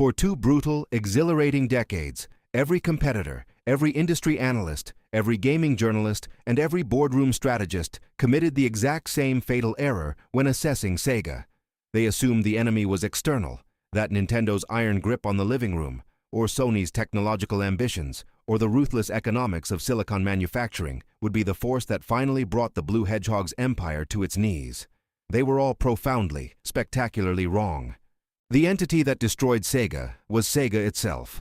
For 2 brutal, exhilarating decades, every competitor, every industry analyst, every gaming journalist, and every boardroom strategist committed the exact same fatal error when assessing Sega. They assumed the enemy was external, that Nintendo's iron grip on the living room, or Sony's technological ambitions, or the ruthless economics of silicon manufacturing would be the force that finally brought the Blue Hedgehog's empire to its knees. They were all profoundly, spectacularly wrong. The entity that destroyed Sega was Sega itself.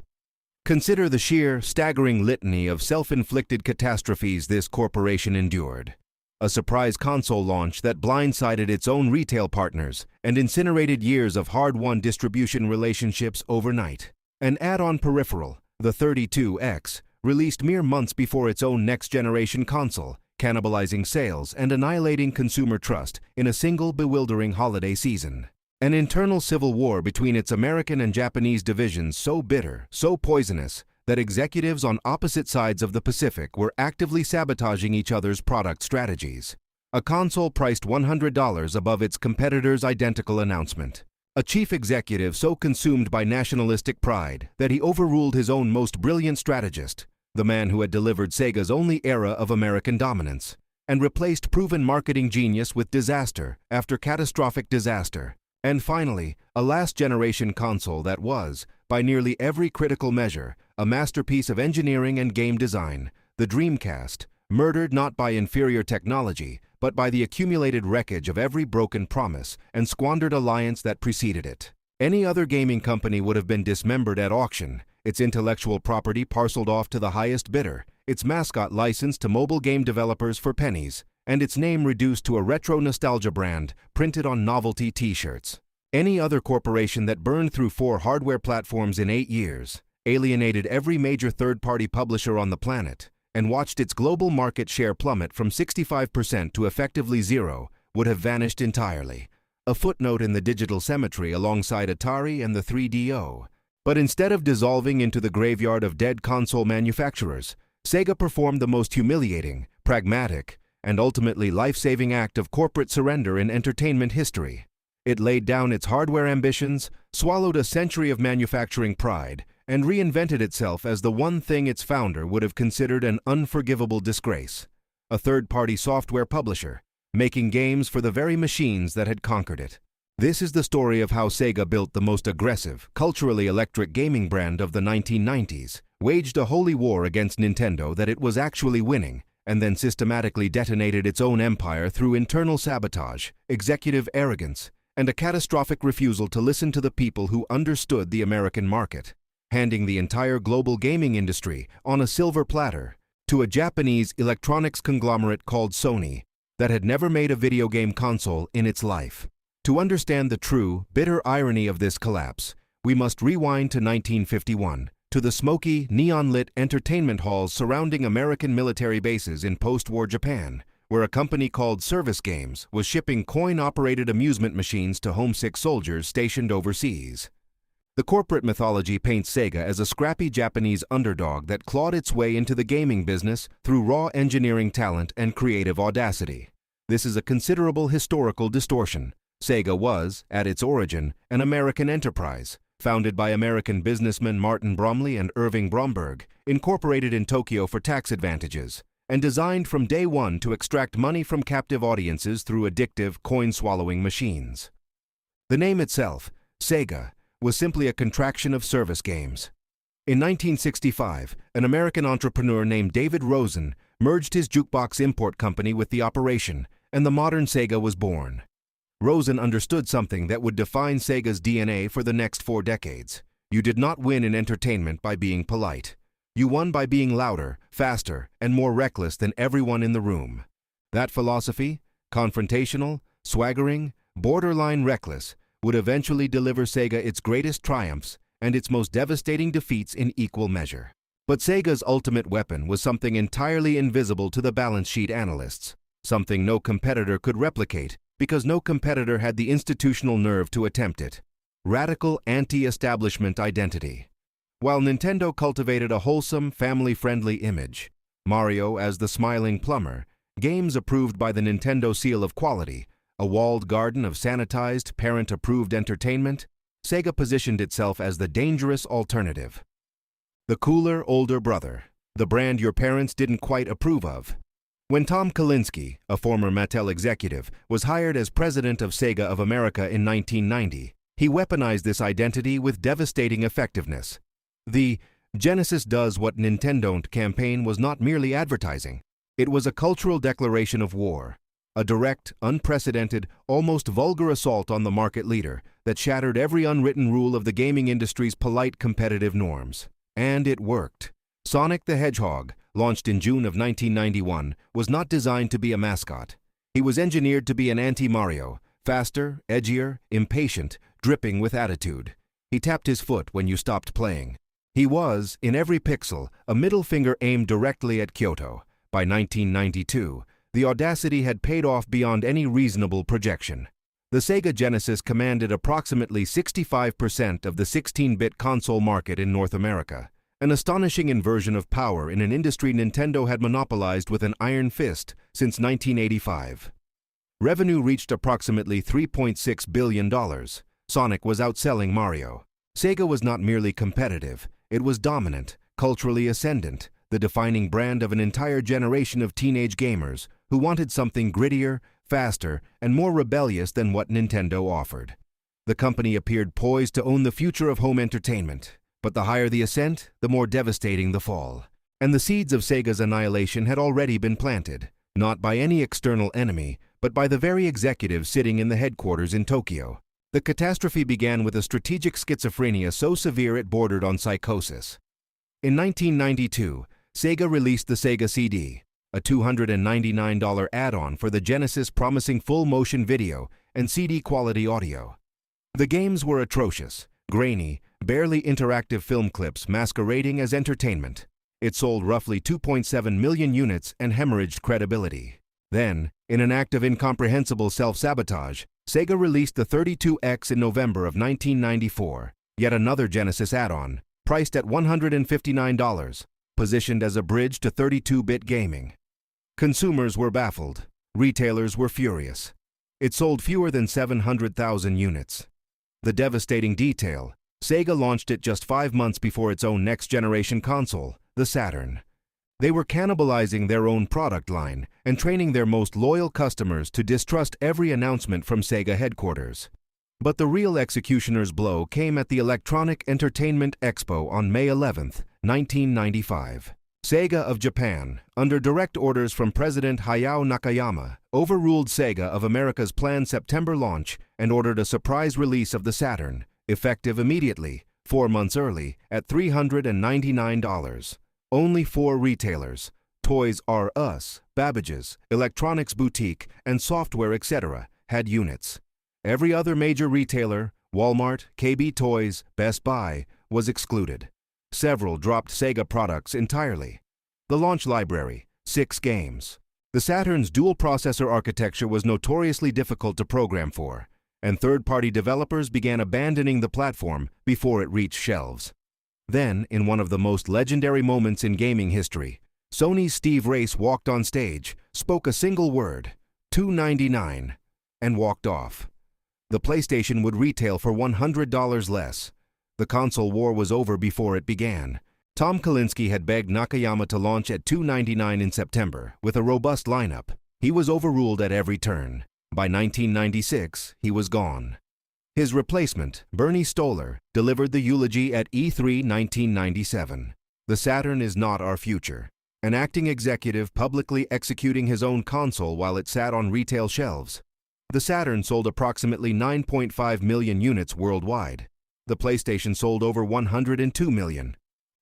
Consider the sheer, staggering litany of self-inflicted catastrophes this corporation endured. A surprise console launch that blindsided its own retail partners and incinerated years of hard-won distribution relationships overnight. An add-on peripheral, the 32X, released mere months before its own next-generation console, cannibalizing sales and annihilating consumer trust in a single bewildering holiday season. An internal civil war between its American and Japanese divisions so bitter, so poisonous, that executives on opposite sides of the Pacific were actively sabotaging each other's product strategies. A console priced $100 above its competitor's identical announcement. A chief executive so consumed by nationalistic pride that he overruled his own most brilliant strategist, the man who had delivered Sega's only era of American dominance, and replaced proven marketing genius with disaster after catastrophic disaster. And finally, a last-generation console that was, by nearly every critical measure, a masterpiece of engineering and game design, the Dreamcast, murdered not by inferior technology, but by the accumulated wreckage of every broken promise and squandered alliance that preceded it. Any other gaming company would have been dismembered at auction, its intellectual property parceled off to the highest bidder, its mascot licensed to mobile game developers for pennies, and its name reduced to a retro nostalgia brand printed on novelty t-shirts. Any other corporation that burned through 4 hardware platforms in 8 years, alienated every major third-party publisher on the planet, and watched its global market share plummet from 65% to effectively zero, would have vanished entirely. A footnote in the digital cemetery alongside Atari and the 3DO. But instead of dissolving into the graveyard of dead console manufacturers, Sega performed the most humiliating, pragmatic, and ultimately life-saving act of corporate surrender in entertainment history. It laid down its hardware ambitions, swallowed a century of manufacturing pride, and reinvented itself as the one thing its founder would have considered an unforgivable disgrace: a third-party software publisher, making games for the very machines that had conquered it. This is the story of how Sega built the most aggressive, culturally electric gaming brand of the 1990s, waged a holy war against Nintendo that it was actually winning, and then systematically detonated its own empire through internal sabotage, executive arrogance, and a catastrophic refusal to listen to the people who understood the American market, handing the entire global gaming industry on a silver platter to a Japanese electronics conglomerate called Sony that had never made a video game console in its life. To understand the true, bitter irony of this collapse, we must rewind to 1951, to the smoky, neon-lit entertainment halls surrounding American military bases in post-war Japan, where a company called Service Games was shipping coin-operated amusement machines to homesick soldiers stationed overseas. The corporate mythology paints Sega as a scrappy Japanese underdog that clawed its way into the gaming business through raw engineering talent and creative audacity. This is a considerable historical distortion. Sega was, at its origin, an American enterprise, founded by American businessmen Martin Bromley and Irving Bromberg, incorporated in Tokyo for tax advantages, and designed from day one to extract money from captive audiences through addictive, coin-swallowing machines. The name itself, Sega, was simply a contraction of Service Games. In 1965, an American entrepreneur named David Rosen merged his jukebox import company with the operation, and the modern Sega was born. Rosen understood something that would define Sega's DNA for the next 4 decades. You did not win in entertainment by being polite. You won by being louder, faster, and more reckless than everyone in the room. That philosophy, confrontational, swaggering, borderline reckless, would eventually deliver Sega its greatest triumphs and its most devastating defeats in equal measure. But Sega's ultimate weapon was something entirely invisible to the balance sheet analysts, something no competitor could replicate, because no competitor had the institutional nerve to attempt it: radical anti-establishment identity. While Nintendo cultivated a wholesome, family-friendly image, Mario as the smiling plumber, games approved by the Nintendo seal of quality, a walled garden of sanitized, parent-approved entertainment, Sega positioned itself as the dangerous alternative. The cooler, older brother, the brand your parents didn't quite approve of. When Tom Kalinske, a former Mattel executive, was hired as president of Sega of America in 1990, he weaponized this identity with devastating effectiveness. The "Genesis does what Nintendo don't" campaign was not merely advertising. It was a cultural declaration of war, a direct, unprecedented, almost vulgar assault on the market leader that shattered every unwritten rule of the gaming industry's polite competitive norms. And it worked. Sonic the Hedgehog, launched in June of 1991, was not designed to be a mascot. He was engineered to be an anti-Mario, faster, edgier, impatient, dripping with attitude. He tapped his foot when you stopped playing. He was, in every pixel, a middle finger aimed directly at Kyoto. By 1992, the audacity had paid off beyond any reasonable projection. The Sega Genesis commanded approximately 65% of the 16-bit console market in North America, an astonishing inversion of power in an industry Nintendo had monopolized with an iron fist since 1985. Revenue reached approximately $3.6 billion. Sonic was outselling Mario. Sega was not merely competitive, it was dominant, culturally ascendant, the defining brand of an entire generation of teenage gamers who wanted something grittier, faster, and more rebellious than what Nintendo offered. The company appeared poised to own the future of home entertainment, but the higher the ascent, the more devastating the fall. And the seeds of Sega's annihilation had already been planted, not by any external enemy, but by the very executives sitting in the headquarters in Tokyo. The catastrophe began with a strategic schizophrenia so severe it bordered on psychosis. In 1992, Sega released the Sega CD, a $299 add-on for the Genesis promising full-motion video and CD-quality audio. The games were atrocious, grainy, barely interactive film clips masquerading as entertainment. It sold roughly 2.7 million units and hemorrhaged credibility. Then, in an act of incomprehensible self-sabotage, Sega released the 32X in November of 1994, yet another Genesis add-on, priced at $159, positioned as a bridge to 32-bit gaming. Consumers were baffled. Retailers were furious. It sold fewer than 700,000 units. The devastating detail: Sega launched it just 5 months before its own next-generation console, the Saturn. They were cannibalizing their own product line and training their most loyal customers to distrust every announcement from Sega headquarters. But the real executioner's blow came at the Electronic Entertainment Expo on May 11, 1995. Sega of Japan, under direct orders from President Hayao Nakayama, overruled Sega of America's planned September launch and ordered a surprise release of the Saturn, effective immediately, 4 months early, at $399. Only 4 retailers, Toys R Us, Babbage's, Electronics Boutique, and Software etc., had units. Every other major retailer, Walmart, KB Toys, Best Buy, was excluded. Several dropped Sega products entirely. The launch library, 6 games. The Saturn's dual-processor architecture was notoriously difficult to program for, and third-party developers began abandoning the platform before it reached shelves. Then, in one of the most legendary moments in gaming history, Sony's Steve Race walked on stage, spoke a single word, $299, and walked off. The PlayStation would retail for $100 less. The console war was over before it began. Tom Kalinske had begged Nakayama to launch at $299 in September, with a robust lineup. He was overruled at every turn. By 1996, he was gone. His replacement, Bernie Stoller, delivered the eulogy at E3 1997. The Saturn is not our future. An acting executive publicly executing his own console while it sat on retail shelves. The Saturn sold approximately 9.5 million units worldwide. The PlayStation sold over 102 million.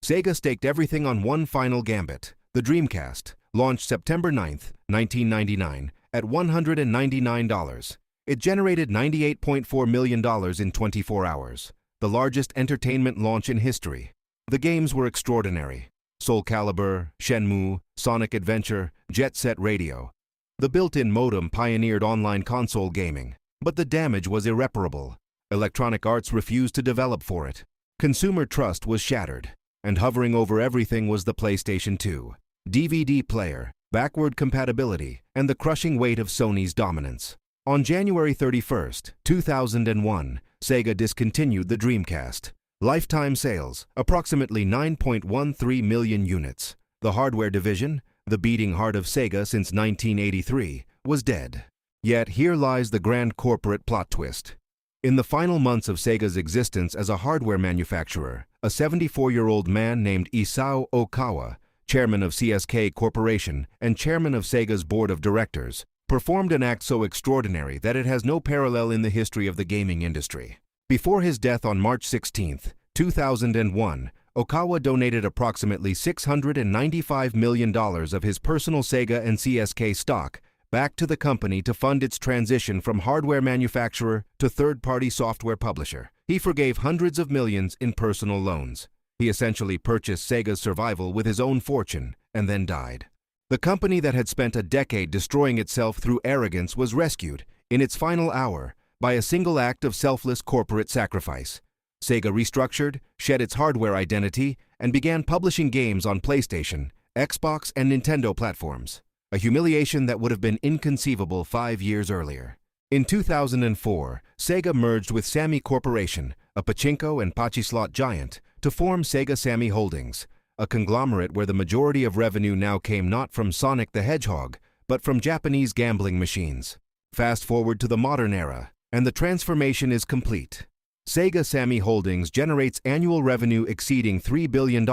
Sega staked everything on one final gambit. The Dreamcast, launched September 9, 1999, at $199. It generated $98.4 million in 24 hours, the largest entertainment launch in history. The games were extraordinary. Soul Calibur, Shenmue, Sonic Adventure, Jet Set Radio. The built-in modem pioneered online console gaming, but the damage was irreparable. Electronic Arts refused to develop for it. Consumer trust was shattered, and hovering over everything was the PlayStation 2, DVD player, backward compatibility, and the crushing weight of Sony's dominance. On January 31, 2001, Sega discontinued the Dreamcast. Lifetime sales, approximately 9.13 million units. The hardware division, the beating heart of Sega since 1983, was dead. Yet here lies the grand corporate plot twist. In the final months of Sega's existence as a hardware manufacturer, a 74-year-old man named Isao Okawa, chairman of CSK Corporation and chairman of Sega's board of directors, performed an act so extraordinary that it has no parallel in the history of the gaming industry. Before his death on March 16, 2001, Okawa donated approximately $695 million of his personal Sega and CSK stock back to the company to fund its transition from hardware manufacturer to third-party software publisher. He forgave hundreds of millions in personal loans. He essentially purchased Sega's survival with his own fortune and then died. The company that had spent a decade destroying itself through arrogance was rescued, in its final hour, by a single act of selfless corporate sacrifice. Sega restructured, shed its hardware identity, and began publishing games on PlayStation, Xbox, and Nintendo platforms. A humiliation that would have been inconceivable 5 years earlier. In 2004, Sega merged with Sammy Corporation, a pachinko and pachi-slot giant, to form Sega Sammy Holdings, a conglomerate where the majority of revenue now came not from Sonic the Hedgehog, but from Japanese gambling machines. Fast forward to the modern era, and the transformation is complete. Sega Sammy Holdings generates annual revenue exceeding $3 billion,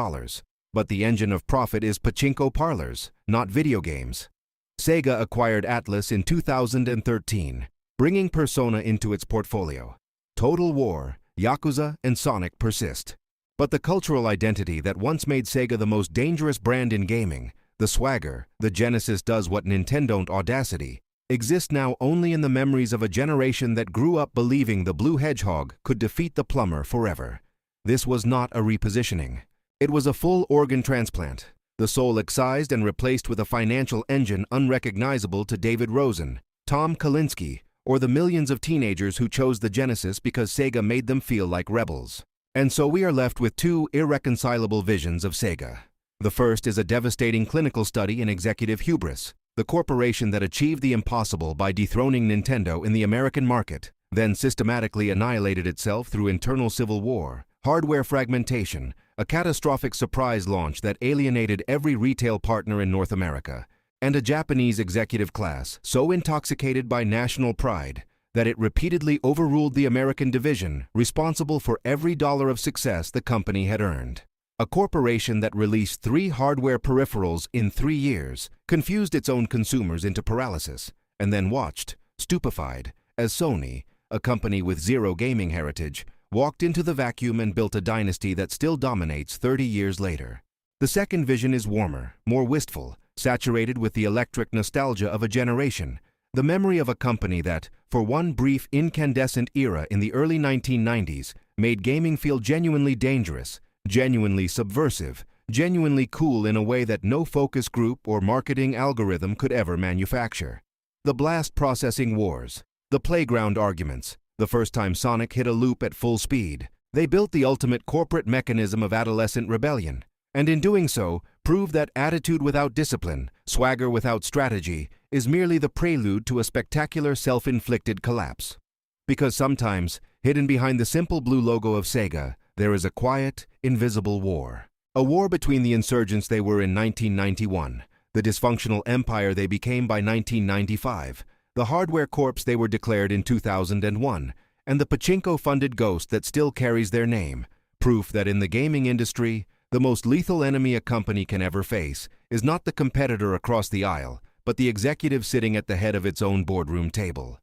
but the engine of profit is pachinko parlors, not video games. Sega acquired Atlas in 2013, bringing Persona into its portfolio. Total War, Yakuza, and Sonic persist. But the cultural identity that once made Sega the most dangerous brand in gaming, the swagger, the Genesis does what Nintendo audacity, exists now only in the memories of a generation that grew up believing the Blue Hedgehog could defeat the plumber forever. This was not a repositioning. It was a full organ transplant, the soul excised and replaced with a financial engine unrecognizable to David Rosen, Tom Kalinske, or the millions of teenagers who chose the Genesis because Sega made them feel like rebels. And so we are left with two irreconcilable visions of Sega. The first is a devastating clinical study in executive hubris, the corporation that achieved the impossible by dethroning Nintendo in the American market, then systematically annihilated itself through internal civil war, hardware fragmentation, a catastrophic surprise launch that alienated every retail partner in North America, and a Japanese executive class so intoxicated by national pride that it repeatedly overruled the American division responsible for every dollar of success the company had earned. A corporation that released 3 hardware peripherals in 3 years confused its own consumers into paralysis, and then watched, stupefied, as Sony, a company with zero gaming heritage, walked into the vacuum and built a dynasty that still dominates 30 years later. The second vision is warmer, more wistful, saturated with the electric nostalgia of a generation, the memory of a company that, for one brief incandescent era in the early 1990s, made gaming feel genuinely dangerous, genuinely subversive, genuinely cool in a way that no focus group or marketing algorithm could ever manufacture. The blast processing wars, the playground arguments, the first time Sonic hit a loop at full speed. They built the ultimate corporate mechanism of adolescent rebellion, and in doing so, proved that attitude without discipline, swagger without strategy, is merely the prelude to a spectacular self-inflicted collapse. Because sometimes, hidden behind the simple blue logo of Sega, there is a quiet, invisible war. A war between the insurgents they were in 1991, the dysfunctional empire they became by 1995, the hardware corpse they were declared in 2001, and the pachinko-funded ghost that still carries their name, proof that in the gaming industry, the most lethal enemy a company can ever face is not the competitor across the aisle, but the executive sitting at the head of its own boardroom table.